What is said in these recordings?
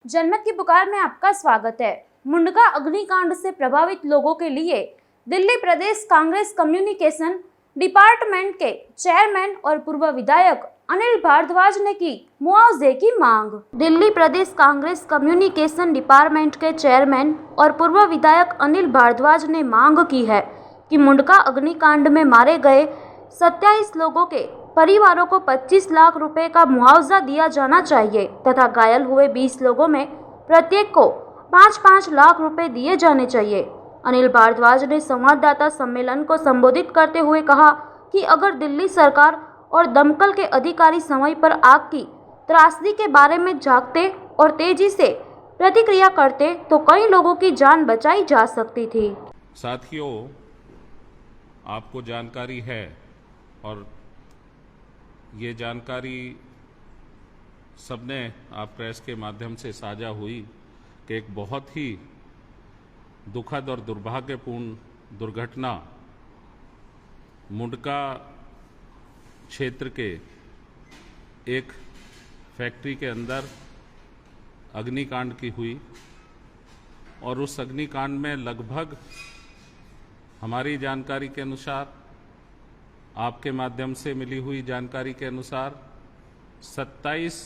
जनमत की पुकार में आपका स्वागत है। मुंडका अग्निकांड से प्रभावित लोगों के लिए दिल्ली प्रदेश कांग्रेस कम्युनिकेशन डिपार्टमेंट के चेयरमैन और पूर्व विधायक अनिल भारद्वाज ने की मुआवजे की मांग। दिल्ली प्रदेश कांग्रेस कम्युनिकेशन डिपार्टमेंट के चेयरमैन और पूर्व विधायक अनिल भारद्वाज ने मांग की है कि मुंडका अग्निकांड में मारे गए 27 लोगों के परिवारों को 25 लाख रुपए का मुआवजा दिया जाना चाहिए तथा घायल हुए 20 लोगों में प्रत्येक को 5-5 लाख रुपए दिए जाने चाहिए। अनिल भारद्वाज ने संवाददाता सम्मेलन को संबोधित करते हुए कहा कि अगर दिल्ली सरकार और दमकल के अधिकारी समय पर आग की त्रासदी के बारे में जागते और तेजी से प्रतिक्रिया करते तो कई लोगों की जान बचाई जा सकती थी। साथियों, आपको जानकारी है और ये जानकारी सबने आप प्रेस के माध्यम से साझा हुई कि एक बहुत ही दुखद और दुर्भाग्यपूर्ण दुर्घटना मुंडका क्षेत्र के एक फैक्ट्री के अंदर अग्निकांड की हुई और उस अग्निकांड में लगभग हमारी जानकारी के अनुसार, आपके माध्यम से मिली हुई जानकारी के अनुसार 27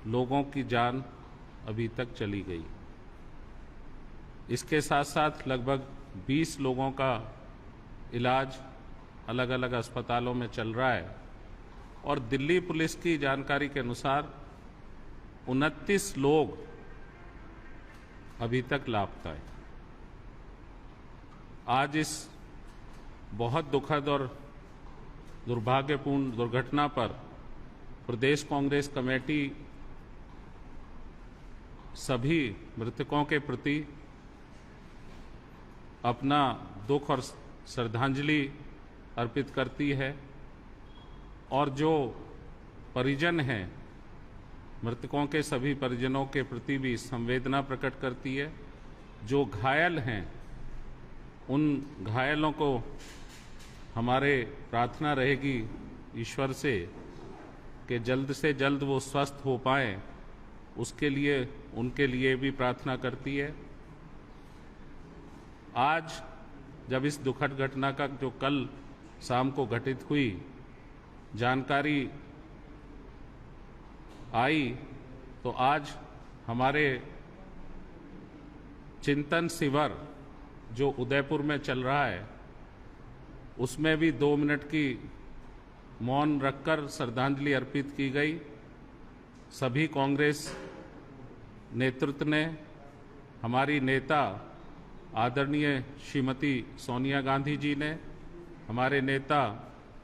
लोगों की जान अभी तक चली गई। इसके साथ साथ लगभग 20 लोगों का इलाज अलग अलग अस्पतालों में चल रहा है और दिल्ली पुलिस की जानकारी के अनुसार 29 लोग अभी तक लापता हैं। आज इस बहुत दुखद और दुर्भाग्यपूर्ण दुर्घटना पर प्रदेश कांग्रेस कमेटी सभी मृतकों के प्रति अपना दुख और श्रद्धांजलि अर्पित करती है और जो परिजन हैं, मृतकों के सभी परिजनों के प्रति भी संवेदना प्रकट करती है। जो घायल हैं, उन घायलों को हमारे प्रार्थना रहेगी ईश्वर से कि जल्द से जल्द वो स्वस्थ हो पाएं, उसके लिए उनके लिए भी प्रार्थना करती है। आज जब इस दुखद घटना का जो कल शाम को घटित हुई जानकारी आई, तो आज हमारे चिंतन शिविर जो उदयपुर में चल रहा है, उसमें भी 2 मिनट की मौन रखकर श्रद्धांजलि अर्पित की गई। सभी कांग्रेस नेतृत्व ने, हमारी नेता आदरणीय श्रीमती सोनिया गांधी जी ने, हमारे नेता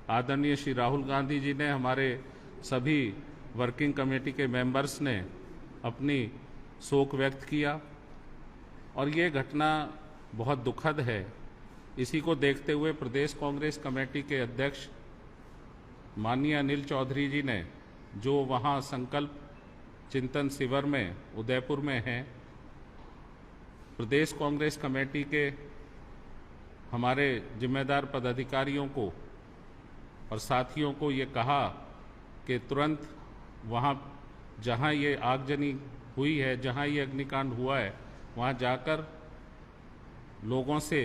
आदरणीय श्री राहुल गांधी जी ने, हमारे सभी वर्किंग कमेटी के मेंबर्स ने अपनी शोक व्यक्त किया और ये घटना बहुत दुखद है। इसी को देखते हुए प्रदेश कांग्रेस कमेटी के अध्यक्ष माननीय अनिल चौधरी जी ने, जो वहां संकल्प चिंतन शिविर में उदयपुर में हैं, प्रदेश कांग्रेस कमेटी के हमारे जिम्मेदार पदाधिकारियों को और साथियों को ये कहा कि तुरंत वहां जहां ये आगजनी हुई है, जहां ये अग्निकांड हुआ है, वहां जाकर लोगों से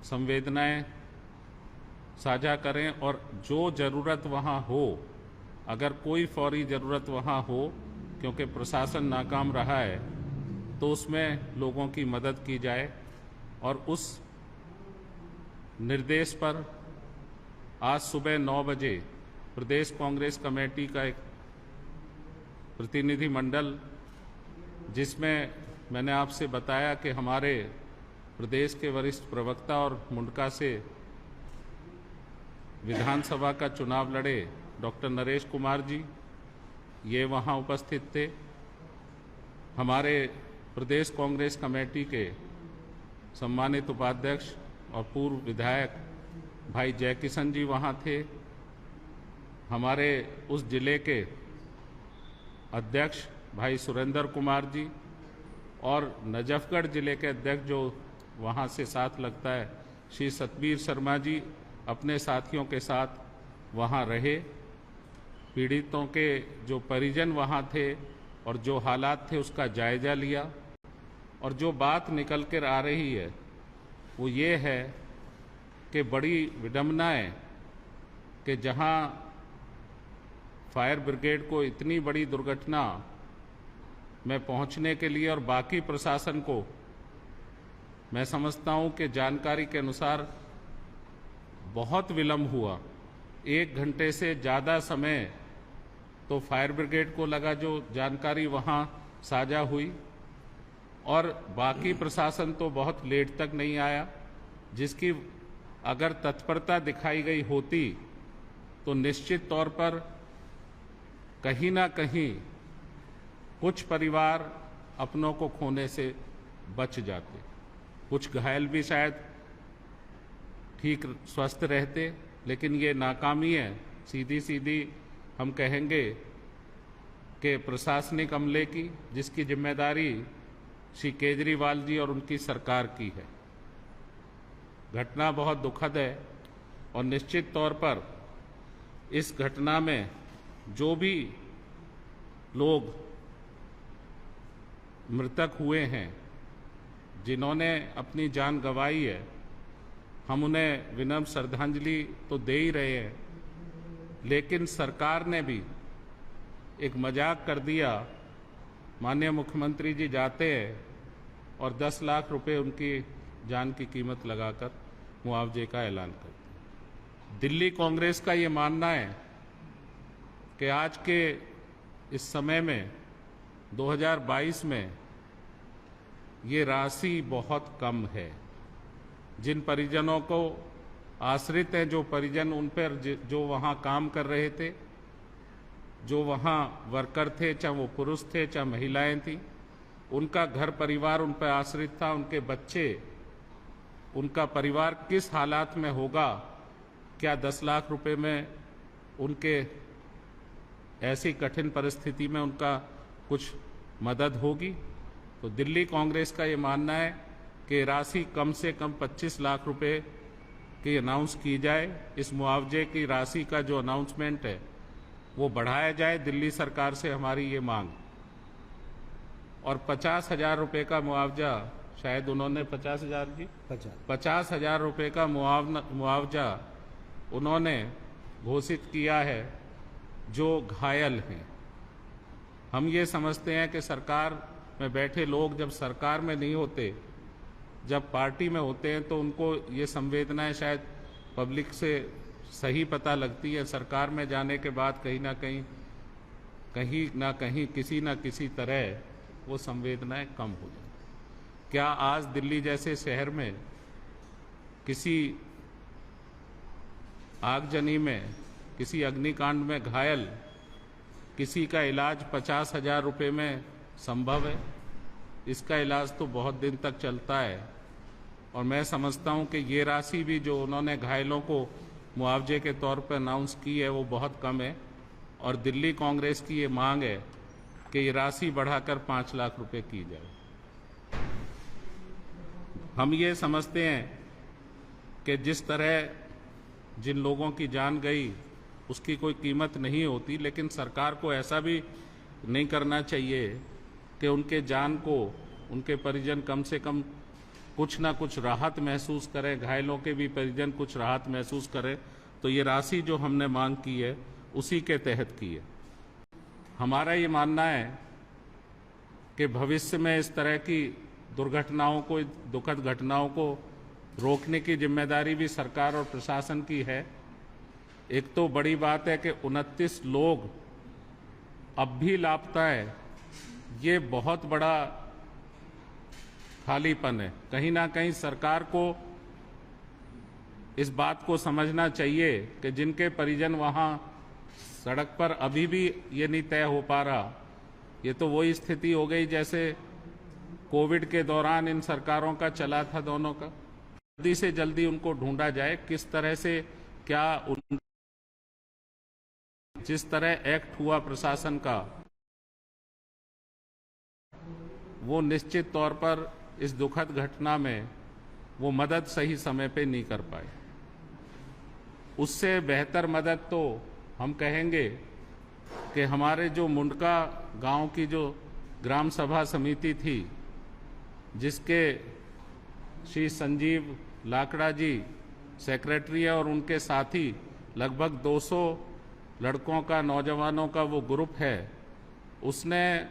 संवेदनाएं साझा करें और जो ज़रूरत वहां हो, अगर कोई फौरी ज़रूरत वहां हो, क्योंकि प्रशासन नाकाम रहा है, तो उसमें लोगों की मदद की जाए। और उस निर्देश पर आज सुबह 9 बजे प्रदेश कांग्रेस कमेटी का एक प्रतिनिधि मंडल, जिसमें मैंने आपसे बताया कि हमारे प्रदेश के वरिष्ठ प्रवक्ता और मुंडका से विधानसभा का चुनाव लड़े डॉक्टर नरेश कुमार जी, ये वहाँ उपस्थित थे। हमारे प्रदेश कांग्रेस कमेटी के सम्मानित उपाध्यक्ष और पूर्व विधायक भाई जयकिशन जी वहाँ थे। हमारे उस जिले के अध्यक्ष भाई सुरेंद्र कुमार जी और नजफगढ़ जिले के अध्यक्ष जो वहाँ से साथ लगता है श्री सतबीर शर्मा जी अपने साथियों के साथ वहाँ रहे। पीड़ितों के जो परिजन वहाँ थे और जो हालात थे उसका जायजा लिया, और जो बात निकल कर आ रही है वो ये है कि बड़ी विडंबना है कि जहां फायर ब्रिगेड को इतनी बड़ी दुर्घटना में पहुंचने के लिए और बाकी प्रशासन को, मैं समझता हूं कि जानकारी के अनुसार बहुत विलंब हुआ। 1 घंटे से ज़्यादा समय तो फायर ब्रिगेड को लगा जो जानकारी वहां साझा हुई, और बाकी प्रशासन तो बहुत लेट तक नहीं आया, जिसकी अगर तत्परता दिखाई गई होती तो निश्चित तौर पर कहीं ना कहीं कुछ परिवार अपनों को खोने से बच जाते, कुछ घायल भी शायद ठीक स्वस्थ रहते। लेकिन ये नाकामी है, सीधी सीधी हम कहेंगे कि प्रशासनिक अमले की, जिसकी जिम्मेदारी श्री केजरीवाल जी और उनकी सरकार की है। घटना बहुत दुखद है और निश्चित तौर पर इस घटना में जो भी लोग मृतक हुए हैं, जिन्होंने अपनी जान गंवाई है, हम उन्हें विनम्र श्रद्धांजलि तो दे ही रहे हैं, लेकिन सरकार ने भी एक मजाक कर दिया। माननीय मुख्यमंत्री जी जाते हैं और 10 लाख रुपए उनकी जान की कीमत लगाकर मुआवजे का ऐलान करते हैं। दिल्ली कांग्रेस का ये मानना है कि आज के इस समय में 2022 में ये राशि बहुत कम है। जिन परिजनों को आश्रित हैं, जो परिजन उन पर जो वहाँ काम कर रहे थे, जो वहाँ वर्कर थे, चाहे वो पुरुष थे चाहे महिलाएं थीं, उनका घर परिवार उन पर आश्रित था, उनके बच्चे, उनका परिवार किस हालात में होगा, क्या 10 लाख रुपए में उनके ऐसी कठिन परिस्थिति में उनका कुछ मदद होगी? तो दिल्ली कांग्रेस का ये मानना है कि राशि कम से कम 25 लाख रुपए की अनाउंस की जाए। इस मुआवजे की राशि का जो अनाउंसमेंट है वो बढ़ाया जाए। दिल्ली सरकार से हमारी ये मांग, और 50,000 रुपये का मुआवजा, शायद उन्होंने 50,000 जी 50,000 रुपये का मुआवजा उन्होंने घोषित किया है जो घायल हैं। हम ये समझते हैं कि सरकार में बैठे लोग जब सरकार में नहीं होते, जब पार्टी में होते हैं, तो उनको ये संवेदनाएं शायद पब्लिक से सही पता लगती है। सरकार में जाने के बाद कहीं ना कहीं किसी न किसी तरह वो संवेदनाएं कम हो जाती। क्या आज दिल्ली जैसे शहर में किसी आगजनी में, किसी अग्निकांड में घायल किसी का इलाज 50,000 रुपये में संभव है? इसका इलाज तो बहुत दिन तक चलता है, और मैं समझता हूं कि ये राशि भी जो उन्होंने घायलों को मुआवजे के तौर पर अनाउंस की है वो बहुत कम है, और दिल्ली कांग्रेस की ये मांग है कि ये राशि बढ़ाकर 5 लाख रुपए की जाए। हम ये समझते हैं कि जिस तरह जिन लोगों की जान गई उसकी कोई कीमत नहीं होती, लेकिन सरकार को ऐसा भी नहीं करना चाहिए कि उनके जान को उनके परिजन कम से कम कुछ ना कुछ राहत महसूस करें, घायलों के भी परिजन कुछ राहत महसूस करें। तो ये राशि जो हमने मांग की है उसी के तहत की है। हमारा ये मानना है कि भविष्य में इस तरह की दुर्घटनाओं को, दुखद घटनाओं को रोकने की जिम्मेदारी भी सरकार और प्रशासन की है। एक तो बड़ी बात है कि 29 लोग अब भी लापता है, ये बहुत बड़ा खालीपन है। कहीं ना कहीं सरकार को इस बात को समझना चाहिए कि जिनके परिजन वहां सड़क पर अभी भी ये नहीं तय हो पा रहा, ये तो वही स्थिति हो गई जैसे कोविड के दौरान इन सरकारों का चला था दोनों का। जल्दी से जल्दी उनको ढूंढा जाए, किस तरह से क्या जिस तरह एक्ट हुआ प्रशासन का, वो निश्चित तौर पर इस दुखद घटना में वो मदद सही समय पे नहीं कर पाए। उससे बेहतर मदद तो हम कहेंगे कि हमारे जो मुंडका गांव की जो ग्राम सभा समिति थी, जिसके श्री संजीव लाकड़ा जी सेक्रेटरी है और उनके साथी लगभग 200 लड़कों का, नौजवानों का वो ग्रुप है, उसने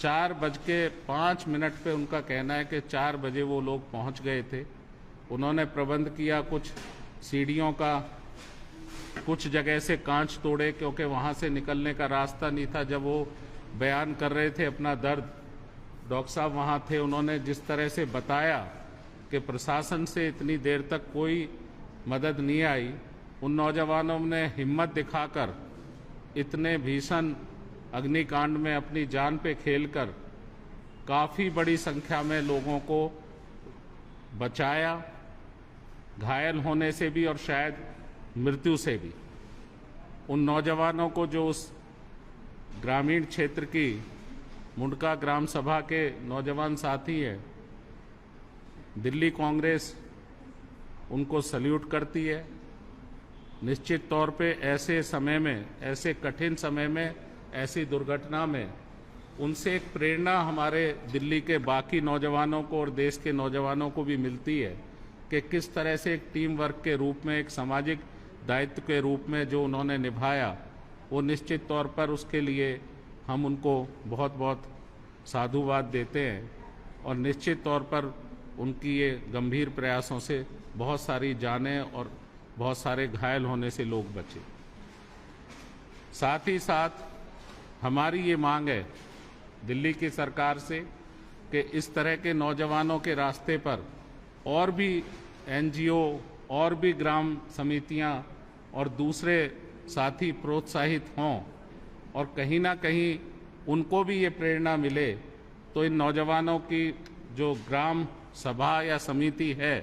4:05 पे, उनका कहना है कि 4 बजे वो लोग पहुंच गए थे। उन्होंने प्रबंध किया कुछ सीढ़ियों का, कुछ जगह से कांच तोड़े क्योंकि वहां से निकलने का रास्ता नहीं था। जब वो बयान कर रहे थे अपना दर्द, डॉक्टर साहब वहां थे, उन्होंने जिस तरह से बताया कि प्रशासन से इतनी देर तक कोई मदद नहीं आई, उन नौजवानों ने हिम्मत दिखाकर इतने भीषण अग्निकांड में अपनी जान पे खेलकर काफ़ी बड़ी संख्या में लोगों को बचाया, घायल होने से भी और शायद मृत्यु से भी। उन नौजवानों को, जो उस ग्रामीण क्षेत्र की मुंडका ग्राम सभा के नौजवान साथी हैं, दिल्ली कांग्रेस उनको सल्यूट करती है। निश्चित तौर पे ऐसे समय में, ऐसे कठिन समय में, ऐसी दुर्घटना में उनसे एक प्रेरणा हमारे दिल्ली के बाकी नौजवानों को और देश के नौजवानों को भी मिलती है कि किस तरह से एक टीम वर्क के रूप में, एक सामाजिक दायित्व के रूप में जो उन्होंने निभाया, वो निश्चित तौर पर उसके लिए हम उनको बहुत बहुत साधुवाद देते हैं। और निश्चित तौर पर उनकी ये गंभीर प्रयासों से बहुत सारी जानें और बहुत सारे घायल होने से लोग बचे। साथ ही साथ हमारी ये मांग है दिल्ली की सरकार से कि इस तरह के नौजवानों के रास्ते पर और भी एनजीओ और भी ग्राम समितियां और दूसरे साथी प्रोत्साहित हों और कहीं ना कहीं उनको भी ये प्रेरणा मिले, तो इन नौजवानों की जो ग्राम सभा या समिति है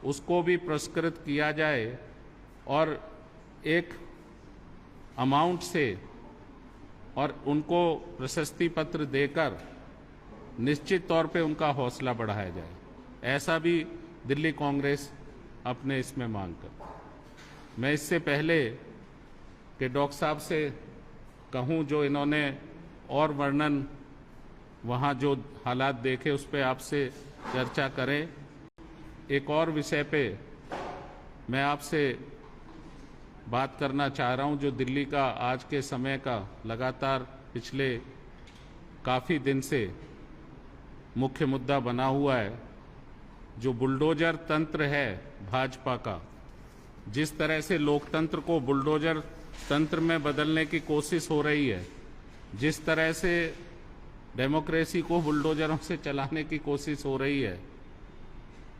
उसको भी पुरस्कृत किया जाए और एक अमाउंट से और उनको प्रशस्ति पत्र देकर निश्चित तौर पे उनका हौसला बढ़ाया जाए। ऐसा भी दिल्ली कांग्रेस अपने इसमें मांग कर। मैं इससे पहले कि डॉक्टर साहब से कहूं, जो इन्होंने और वर्णन वहां जो हालात देखे उस पर आपसे चर्चा करें, एक और विषय पे मैं आपसे बात करना चाह रहा हूं, जो दिल्ली का आज के समय का लगातार पिछले काफ़ी दिन से मुख्य मुद्दा बना हुआ है। जो बुलडोजर तंत्र है भाजपा का, जिस तरह से लोकतंत्र को बुलडोजर तंत्र में बदलने की कोशिश हो रही है, जिस तरह से डेमोक्रेसी को बुलडोजरों से चलाने की कोशिश हो रही है,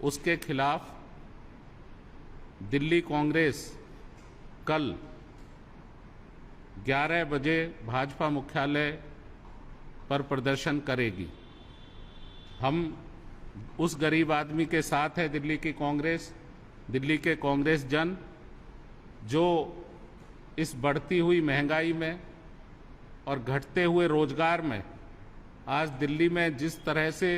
उसके खिलाफ दिल्ली कांग्रेस कल 11 बजे भाजपा मुख्यालय पर प्रदर्शन करेगी। हम उस गरीब आदमी के साथ है दिल्ली की कांग्रेस, दिल्ली के कांग्रेस जन, जो इस बढ़ती हुई महंगाई में और घटते हुए रोजगार में आज दिल्ली में जिस तरह से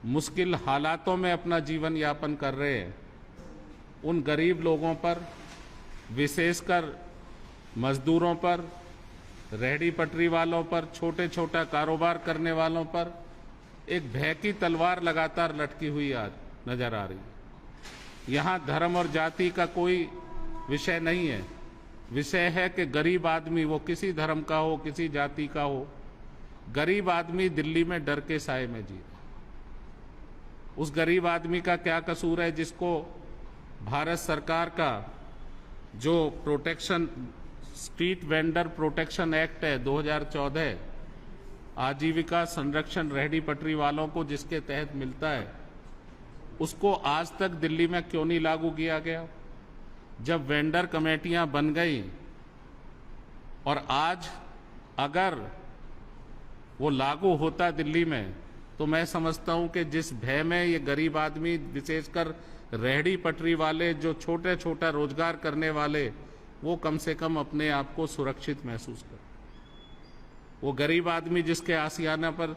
मुश्किल हालातों में अपना जीवन यापन कर रहे हैं, उन गरीब लोगों पर, विशेषकर मजदूरों पर, रेहड़ी पटरी वालों पर, छोटे छोटा कारोबार करने वालों पर एक भय की तलवार लगातार लटकी हुई आज नजर आ रही है। यहाँ धर्म और जाति का कोई विषय नहीं है। विषय है कि गरीब आदमी, वो किसी धर्म का हो, किसी जाति का हो, गरीब आदमी दिल्ली में डर के साए में जी रहा। उस गरीब आदमी का क्या कसूर है जिसको भारत सरकार का जो protection, street vendor protection act है 2014, आजीविका संरक्षण रेहड़ी पटरी वालों को जिसके तहत मिलता है, उसको आज तक दिल्ली में क्यों नहीं लागू किया गया? जब वेंडर कमेटियां बन गई और आज अगर वो लागू होता दिल्ली में, तो मैं समझता हूं कि जिस भय में ये गरीब आदमी, विशेषकर रेहड़ी पटरी वाले, जो छोटे छोटा रोजगार करने वाले, वो कम से कम अपने आप को सुरक्षित महसूस कर। वो गरीब आदमी जिसके आशियाना पर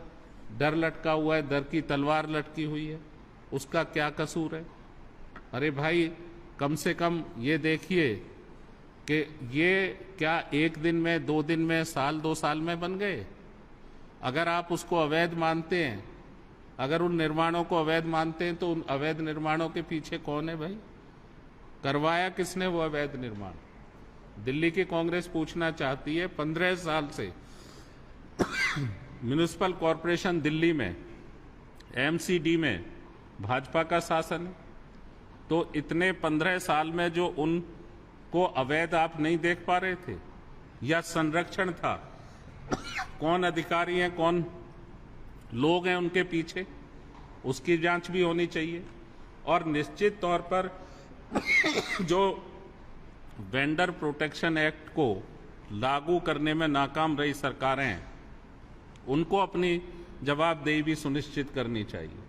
डर लटका हुआ है, डर की तलवार लटकी हुई है, उसका क्या कसूर है? अरे भाई, कम से कम ये देखिए कि ये क्या एक दिन में, 2 दिन में, साल 2 साल में बन गए? अगर आप उसको अवैध मानते हैं, अगर उन निर्माणों को अवैध मानते हैं, तो उन अवैध निर्माणों के पीछे कौन है भाई? करवाया किसने वो अवैध निर्माण? दिल्ली की कांग्रेस पूछना चाहती है, 15 साल से म्युनिसिपल कॉरपोरेशन दिल्ली में, एमसीडी में भाजपा का शासन है, तो इतने 15 साल में जो उनको अवैध आप नहीं देख पा रहे थे, या संरक्षण था? कौन अधिकारी हैं, कौन लोग हैं उनके पीछे? उसकी जांच भी होनी चाहिए। और निश्चित तौर पर जो वेंडर प्रोटेक्शन एक्ट को लागू करने में नाकाम रही सरकारें हैं, उनको अपनी जवाबदेही भी सुनिश्चित करनी चाहिए।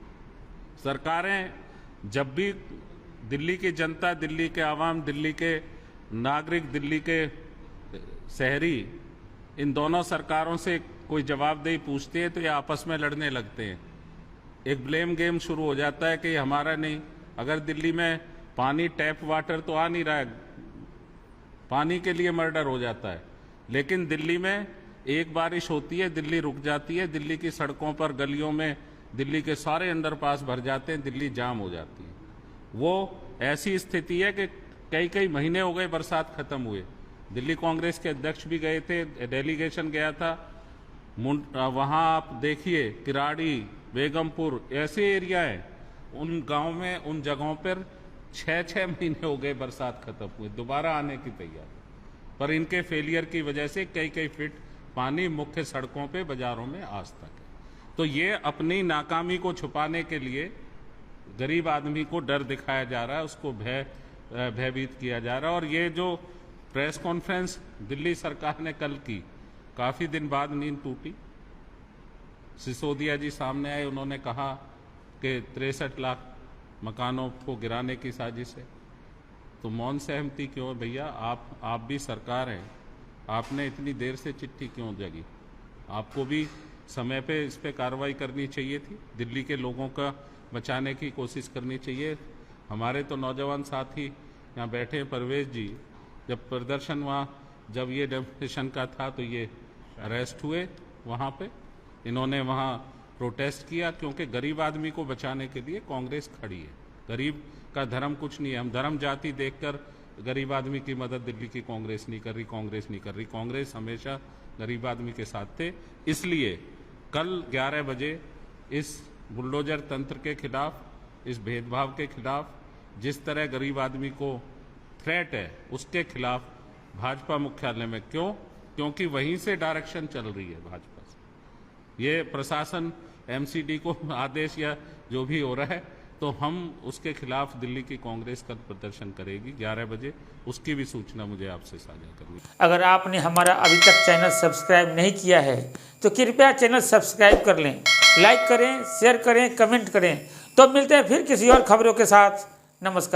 सरकारें जब भी दिल्ली की जनता, दिल्ली के आवाम, दिल्ली के नागरिक, दिल्ली के शहरी इन दोनों सरकारों से कोई जवाबदेही पूछते हैं तो ये आपस में लड़ने लगते हैं। एक ब्लेम गेम शुरू हो जाता है कि ये हमारा नहीं। अगर दिल्ली में पानी, टैप वाटर तो आ नहीं रहा है, पानी के लिए मर्डर हो जाता है, लेकिन दिल्ली में एक बारिश होती है, दिल्ली रुक जाती है, दिल्ली की सड़कों पर, गलियों में दिल्ली के सारे अंडरपास भर जाते हैं, दिल्ली जाम हो जाती है। वो ऐसी स्थिति है कि कई कई महीने हो गए बरसात खत्म हुए। दिल्ली कांग्रेस के अध्यक्ष भी गए थे, डेलीगेशन गया था, वहाँ आप देखिए किराड़ी, बेगमपुर ऐसे एरिया हैं, उन गांव में, उन जगहों पर 6-6 महीने हो गए बरसात खत्म हुए, दोबारा आने की तैयारी, पर इनके फेलियर की वजह से कई कई फीट पानी मुख्य सड़कों पे, बाजारों में आज तक है। तो ये अपनी नाकामी को छुपाने के लिए गरीब आदमी को डर दिखाया जा रहा है, उसको भयभीत किया जा रहा है। और ये जो प्रेस कॉन्फ्रेंस दिल्ली सरकार ने कल की, काफ़ी दिन बाद नींद टूटी। सिसोदिया जी सामने आए, उन्होंने कहा कि 63 लाख मकानों को गिराने की साजिश है। तो मौन सहमति क्यों है भैया? आप भी सरकार हैं, आपने इतनी देर से चिट्ठी क्यों जगी? आपको भी समय पे इस पे कार्रवाई करनी चाहिए थी, दिल्ली के लोगों का बचाने की कोशिश करनी चाहिए। हमारे तो नौजवान साथी यहाँ बैठे हैं, परवेज जी, जब प्रदर्शन वहाँ, जब ये डेमोनेशन का था तो ये अरेस्ट हुए वहाँ पे, इन्होंने वहाँ प्रोटेस्ट किया, क्योंकि गरीब आदमी को बचाने के लिए कांग्रेस खड़ी है। गरीब का धर्म कुछ नहीं है, हम धर्म जाति देखकर गरीब आदमी की मदद दिल्ली की कांग्रेस नहीं कर रही, कांग्रेस नहीं कर रही। कांग्रेस हमेशा गरीब आदमी के साथ थे। इसलिए कल 11 बजे इस बुलडोजर तंत्र के खिलाफ, इस भेदभाव के खिलाफ, जिस तरह गरीब आदमी को थ्रेट है, उसके खिलाफ भाजपा मुख्यालय में, क्योंकि वहीं से डायरेक्शन चल रही है भाजपा से। ये प्रशासन एमसीडी को आदेश या जो भी हो रहा है, तो हम उसके खिलाफ दिल्ली की कांग्रेस कल प्रदर्शन करेगी 11 बजे। उसकी भी सूचना मुझे आपसे साझा करनी। अगर आपने हमारा अभी तक चैनल सब्सक्राइब नहीं किया है तो कृपया चैनल सब्सक्राइब कर लें, लाइक करें, शेयर करें, कमेंट करें। तो मिलते हैं फिर किसी और खबरों के साथ। नमस्कार।